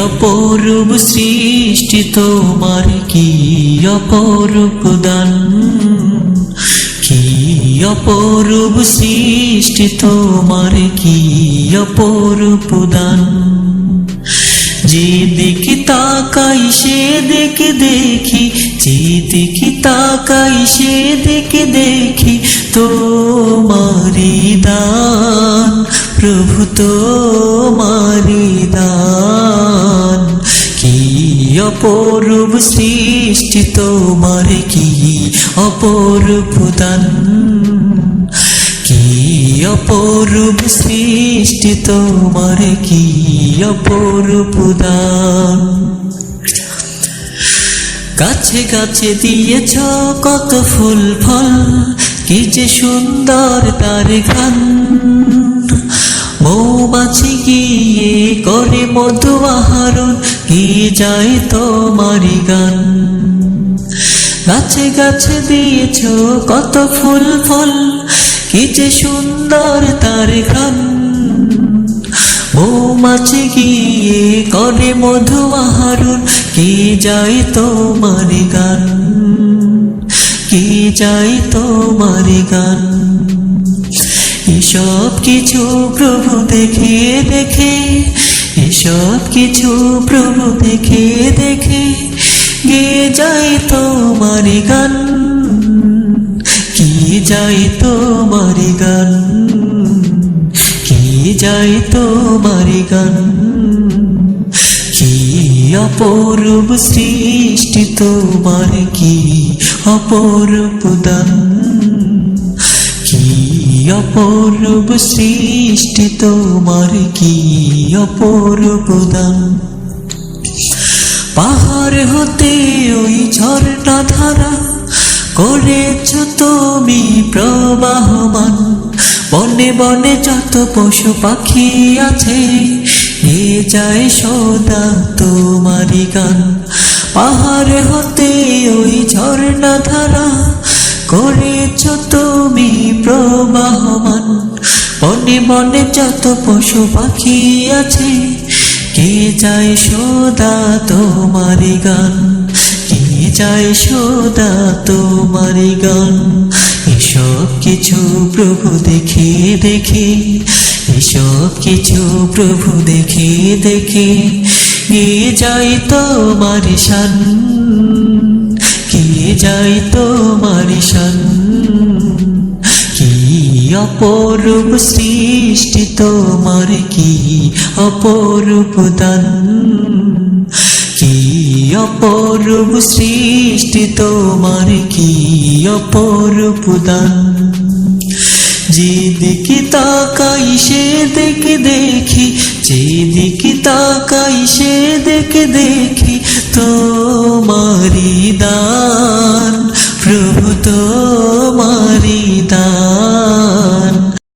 অপরূপ সৃষ্টি তোমার, কি অপরূপ দান, কি অপরূপ সৃষ্টি তোমার, কি অপরূপ দান। যেদিকে তাকাই সেদিকে দেখি, যেদিকে তাকাই সেদিকে দেখি তোমারি দান, প্রভু তোমারি দান। কি অপরূপ সৃষ্টি তোমার, কি অপরূপ দান, কি অপরূপ সৃষ্টি তোমার, কি অপরূপ দান। গাছে গাছে দিয়েছ কত ফুল ফল, কি যে সুন্দর তার গান। মৌমাছি গিয়ে করে মধু আহরণ, কি যায় তোমারি গান। গাছে গাছে দিয়েছ কত ফুল ফল, কি যে সুন্দর তার গান। মৌমাছি গিয়ে করে মধু আহরণ, কি যায় তোমারি গান, কি যায় তোমারি গান। এসব কিছু প্রভু দেখে দেখে, এসব কিছু প্রভু দেখে দেখে গেয়ে যায় তোমারি গান, কি যায় তোমারি গান, কি যায় তোমারি গান। কি অপরূপ সৃষ্টি তোমার, কি অপরূপ দান, কি অপরূপ সৃষ্টি তোমার, কি অপরূপ দান। পাহাড় হতে ওই ঝর্ণা ধারা করেছ তুমি প্রবাহমান। বনে বনে যত পশু পাখি আছে, এ যায় সদা তোমারি গান। পাহাড় হতে ওই ঝর্ণা ধারা করেছ তুমি প্রবাহমান। বনে বনে যত পশু পাখি আছে, কে যায় সদা তোমারি গান, কে যায় সদা তোমারি গান। এসব কিছু প্রভু দেখে দেখে, এসব কিছু প্রভু দেখে দেখে কে যায় তোমারি শান, কে যায় তোমারি শান। কি অপরূপ সৃষ্টি তোমার, কি অপরূপ দান, কি অপরূপ সৃষ্টি তোমার, কি অপরূপ দান। যেদিকে তাকাই সেদিকে দেখি, যেদিকে তাকাই সেদিকে দেখি তোমার